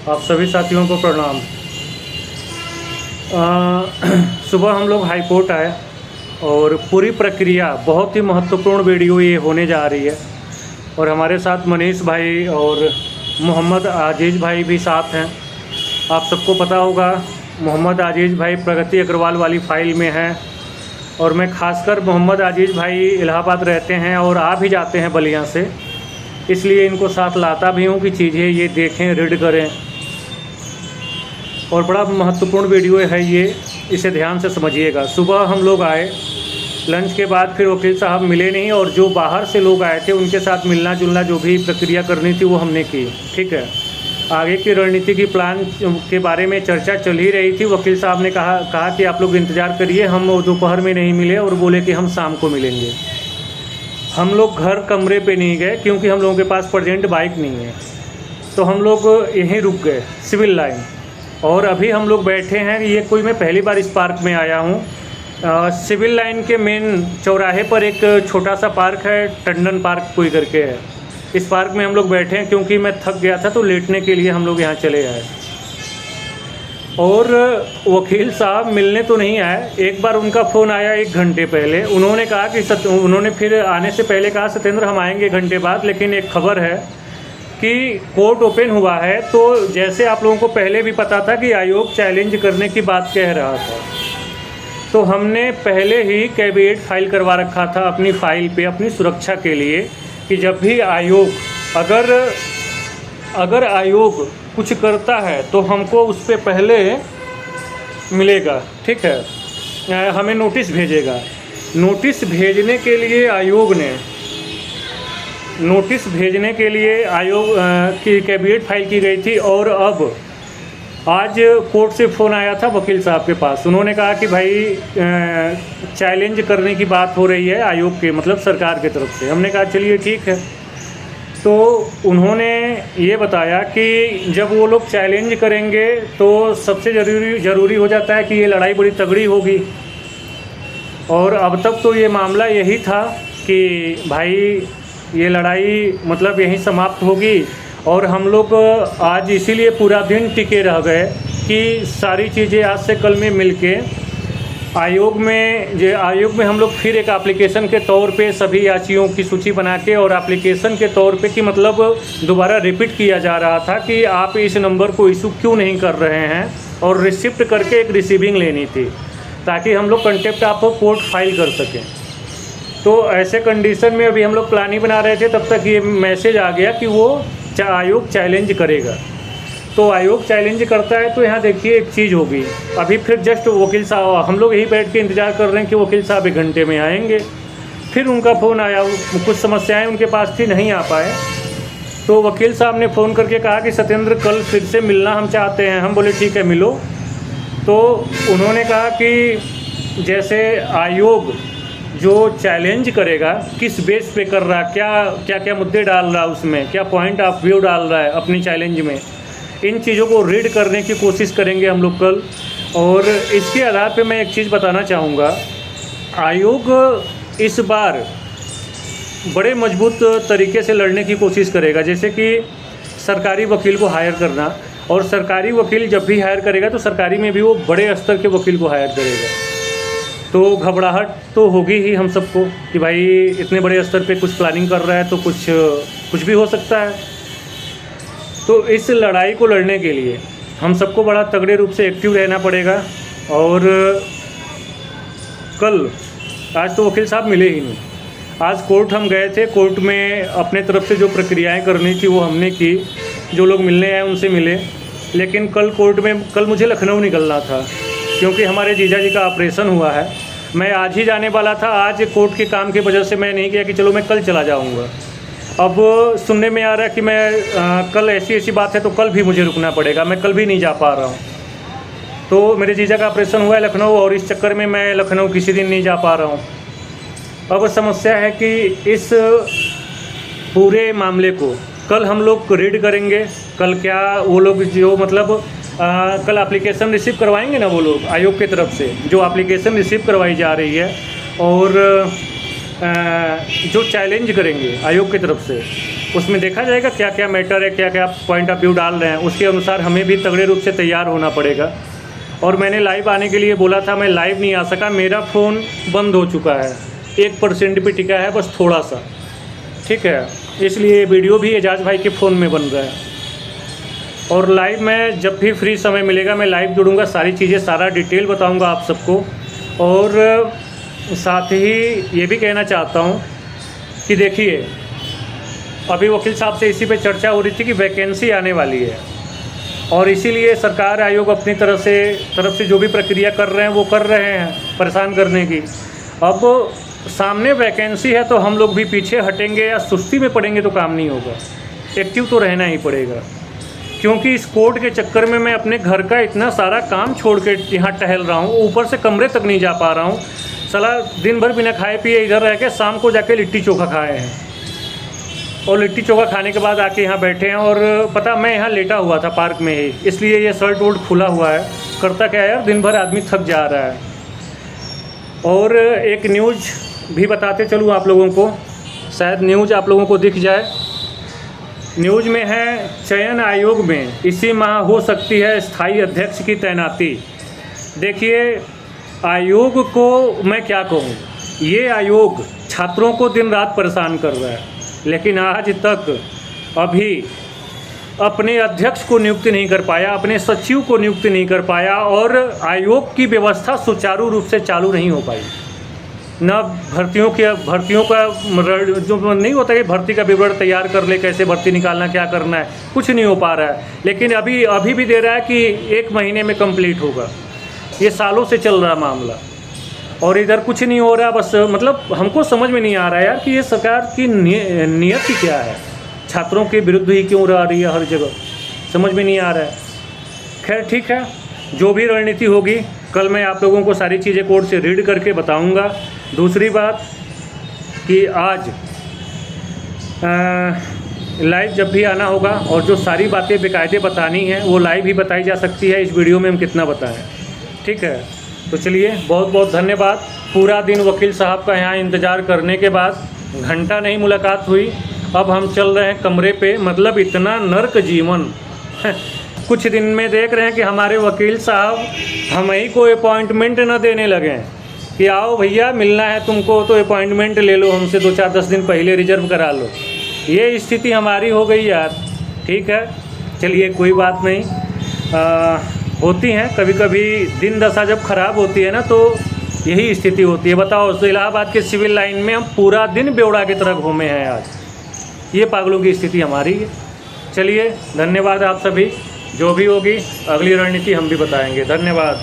आप सभी साथियों को प्रणाम। सुबह हम लोग हाई कोर्ट आए और पूरी प्रक्रिया बहुत ही महत्वपूर्ण वीडियो ये होने जा रही है और हमारे साथ मनीष भाई और मोहम्मद आजीज़ भाई भी साथ हैं। आप सबको पता होगा मोहम्मद आजीज़ भाई प्रगति अग्रवाल वाली फ़ाइल में हैं और मैं खासकर मोहम्मद आजीज़ भाई इलाहाबाद रहते हैं और आ भी जाते हैं बलिया से, इसलिए इनको साथ लाता भी हूँ कि चीज़ें ये देखें, रीड करें। और बड़ा महत्वपूर्ण वीडियो है ये, इसे ध्यान से समझिएगा। सुबह हम लोग आए, लंच के बाद फिर वकील साहब मिले नहीं और जो बाहर से लोग आए थे उनके साथ मिलना जुलना जो भी प्रक्रिया करनी थी वो हमने की। ठीक है, आगे की रणनीति की प्लान के बारे में चर्चा चल ही रही थी। वकील साहब ने कहा कि आप लोग इंतज़ार करिए, हम दोपहर में नहीं मिले और बोले कि हम शाम को मिलेंगे। हम लोग घर कमरे पे नहीं गए क्योंकि हम लोगों के पास प्रेजेंट बाइक नहीं है, तो हम लोग यहीं रुक गए सिविल लाइन। और अभी हम लोग बैठे हैं, ये कोई मैं पहली बार इस पार्क में आया हूँ। सिविल लाइन के मेन चौराहे पर एक छोटा सा पार्क है, टंडन पार्क कोई करके है। इस पार्क में हम लोग बैठे हैं क्योंकि मैं थक गया था तो लेटने के लिए हम लोग यहाँ चले आए। और वकील साहब मिलने तो नहीं आए, एक बार उनका फ़ोन आया 1 घंटे पहले। उन्होंने कहा कि उन्होंने फिर आने से पहले कहा सत्येंद्र हम आएंगे घंटे बाद, लेकिन एक खबर है कि कोर्ट ओपन हुआ है। तो जैसे आप लोगों को पहले भी पता था कि आयोग चैलेंज करने की बात कह रहा था, तो हमने पहले ही कैविएट फाइल करवा रखा था अपनी फ़ाइल पे अपनी सुरक्षा के लिए कि जब भी आयोग अगर आयोग कुछ करता है तो हमको उस पर पहले मिलेगा। ठीक है, हमें नोटिस भेजेगा। नोटिस भेजने के लिए आयोग की कैविएट फाइल की गई थी। और अब आज कोर्ट से फ़ोन आया था वकील साहब के पास, उन्होंने कहा कि भाई चैलेंज करने की बात हो रही है आयोग के, मतलब सरकार की तरफ से। हमने कहा चलिए ठीक है। तो उन्होंने ये बताया कि जब वो लोग चैलेंज करेंगे तो सबसे ज़रूरी हो जाता है कि ये लड़ाई बड़ी तगड़ी होगी। और अब तक तो ये मामला यही था कि भाई ये लड़ाई मतलब यहीं समाप्त होगी। और हम लोग आज इसीलिए पूरा दिन टिके रह गए कि सारी चीज़ें आज से कल में मिलके आयोग में हम लोग फिर एक एप्लीकेशन के तौर पे सभी याचियों की सूची बना के और एप्लीकेशन के तौर पे कि मतलब दोबारा रिपीट किया जा रहा था कि आप इस नंबर को इशू क्यों नहीं कर रहे हैं, और रिसिप्ट करके एक रिसीविंग लेनी थी ताकि हम लोग कंटेप्ट ऑफ कोर्ट फाइल कर सकें। तो ऐसे कंडीशन में अभी हम लोग प्लान ही बना रहे थे, तब तक ये मैसेज आ गया कि वो आयोग चैलेंज करेगा। तो आयोग चैलेंज करता है तो यहाँ देखिए एक चीज़ होगी। अभी फिर जस्ट वकील साहब, हम लोग यहीं बैठ के इंतज़ार कर रहे हैं कि वकील साहब 1 घंटे में आएंगे। फिर उनका फ़ोन आया, कुछ समस्याएं उनके पास थी, नहीं आ पाए। तो वकील साहब ने फ़ोन करके कहा कि सत्येंद्र कल फिर से मिलना हम चाहते हैं। हम बोले ठीक है मिलो। तो उन्होंने कहा कि जैसे आयोग जो चैलेंज करेगा किस बेस पे कर रहा, क्या मुद्दे डाल रहा है, उसमें क्या पॉइंट ऑफ व्यू डाल रहा है अपनी चैलेंज में, इन चीज़ों को रीड करने की कोशिश करेंगे हम लोग कल। और इसके आधार पे मैं एक चीज़ बताना चाहूँगा, आयोग इस बार बड़े मजबूत तरीके से लड़ने की कोशिश करेगा। जैसे कि सरकारी वकील को हायर करना, और सरकारी वकील जब भी हायर करेगा तो सरकारी में भी वो बड़े स्तर के वकील को हायर करेगा। तो घबराहट तो होगी ही हम सबको कि भाई इतने बड़े स्तर पे कुछ प्लानिंग कर रहा है तो कुछ भी हो सकता है। तो इस लड़ाई को लड़ने के लिए हम सबको बड़ा तगड़े रूप से एक्टिव रहना पड़ेगा। और कल, आज तो वकील साहब मिले ही नहीं। आज कोर्ट हम गए थे, कोर्ट में अपने तरफ से जो प्रक्रियाएं करनी थी वो हमने की, जो लोग मिलने आए उनसे मिले। लेकिन कल मुझे लखनऊ निकलना था क्योंकि हमारे जीजा जी का ऑपरेशन हुआ है। मैं आज ही जाने वाला था, आज कोर्ट के काम की वजह से मैं नहीं गया कि चलो मैं कल चला जाऊंगा। अब सुनने में आ रहा है कि मैं कल ऐसी बात है तो कल भी मुझे रुकना पड़ेगा, मैं कल भी नहीं जा पा रहा हूँ। तो मेरे जीजा का ऑपरेशन हुआ है लखनऊ और इस चक्कर में मैं लखनऊ किसी दिन नहीं जा पा रहा हूँ। अब समस्या है कि इस पूरे मामले को कल हम लोग रीड करेंगे। कल क्या वो लोग जो मतलब कल एप्लीकेशन रिसीव करवाएंगे ना वो लोग आयोग की तरफ से, जो एप्लीकेशन रिसीव करवाई जा रही है और जो चैलेंज करेंगे आयोग की तरफ से, उसमें देखा जाएगा क्या क्या मैटर है, क्या क्या पॉइंट ऑफ व्यू डाल रहे हैं, उसके अनुसार हमें भी तगड़े रूप से तैयार होना पड़ेगा। और मैंने लाइव आने के लिए बोला था, मैं लाइव नहीं आ सका, मेरा फ़ोन बंद हो चुका है, 1% पे टिका है बस थोड़ा सा, ठीक है, इसलिए वीडियो भी एजाज भाई के फ़ोन में बन रहा है। और लाइव में जब भी फ्री समय मिलेगा मैं लाइव जुड़ूंगा, सारी चीज़ें सारा डिटेल बताऊंगा आप सबको। और साथ ही ये भी कहना चाहता हूँ कि देखिए, अभी वकील साहब से इसी पे चर्चा हो रही थी कि वैकेंसी आने वाली है, और इसीलिए सरकार आयोग अपनी तरफ से जो भी प्रक्रिया कर रहे हैं वो कर रहे हैं परेशान करने की। अब सामने वैकेंसी है तो हम लोग भी पीछे हटेंगे या सुस्ती में पड़ेंगे तो काम नहीं होगा, एक्टिव तो रहना ही पड़ेगा। क्योंकि इस कोर्ट के चक्कर में मैं अपने घर का इतना सारा काम छोड़ के यहाँ टहल रहा हूँ, ऊपर से कमरे तक नहीं जा पा रहा हूँ। साला दिन भर बिना खाए पिए इधर रह के शाम को जाके लिट्टी चोखा खाए हैं, और लिट्टी चोखा खाने के बाद आके यहाँ बैठे हैं। और पता, मैं यहाँ लेटा हुआ था पार्क में ही, इसलिए ये शर्ट वोल्ट खुला हुआ है। करता क्या है यार, दिन भर आदमी थक जा रहा है। और एक न्यूज़ भी बताते चलूँ आप लोगों को, शायद न्यूज़ आप लोगों को दिख जाए। न्यूज़ में है, चयन आयोग में इसी माह हो सकती है स्थायी अध्यक्ष की तैनाती। देखिए, आयोग को मैं क्या कहूँ, ये आयोग छात्रों को दिन रात परेशान कर रहा है, लेकिन आज तक अभी अपने अध्यक्ष को नियुक्त नहीं कर पाया, अपने सचिव को नियुक्त नहीं कर पाया, और आयोग की व्यवस्था सुचारू रूप से चालू नहीं हो पाई। न भर्तियों का जो नहीं होता कि भर्ती का विवरण तैयार कर ले, कैसे भर्ती निकालना, क्या करना है, कुछ नहीं हो पा रहा है। लेकिन अभी भी दे रहा है कि 1 महीने में कंप्लीट होगा। ये सालों से चल रहा मामला, और इधर कुछ नहीं हो रहा। बस मतलब हमको समझ में नहीं आ रहा है यार कि ये सरकार की नीयत ही क्या है, छात्रों के विरुद्ध ही क्यों रह रही है हर जगह, समझ में नहीं आ रहा है। खैर ठीक है, जो भी रणनीति होगी कल मैं आप लोगों को सारी चीज़ें कोर्ट से रीड करके बताऊंगा। दूसरी बात कि आज लाइव जब भी आना होगा, और जो सारी बातें बेकायदे बतानी हैं वो लाइव ही बताई जा सकती है, इस वीडियो में हम कितना बताएं, ठीक है। तो चलिए, बहुत बहुत धन्यवाद। पूरा दिन वकील साहब का यहाँ इंतज़ार करने के बाद घंटा नहीं मुलाकात हुई, अब हम चल रहे हैं कमरे पे। मतलब इतना नर्क जीवन कुछ दिन में देख रहे हैं कि हमारे वकील साहब हम ही को अपॉइंटमेंट न देने लगे कि आओ भैया मिलना है तुमको तो अपॉइंटमेंट ले लो हमसे, 2-4-10 दिन पहले रिजर्व करा लो। ये स्थिति हमारी हो गई यार। ठीक है, चलिए कोई बात नहीं, होती हैं कभी कभी, दिन दशा जब ख़राब होती है ना तो यही स्थिति होती है। बताओ, तो इलाहाबाद के सिविल लाइन में हम पूरा दिन बेवड़ा की तरह घूमे हैं आज। ये पागलों की स्थिति हमारी है। चलिए, धन्यवाद आप सभी। जो भी होगी अगली रणनीति हम भी बताएंगे। धन्यवाद।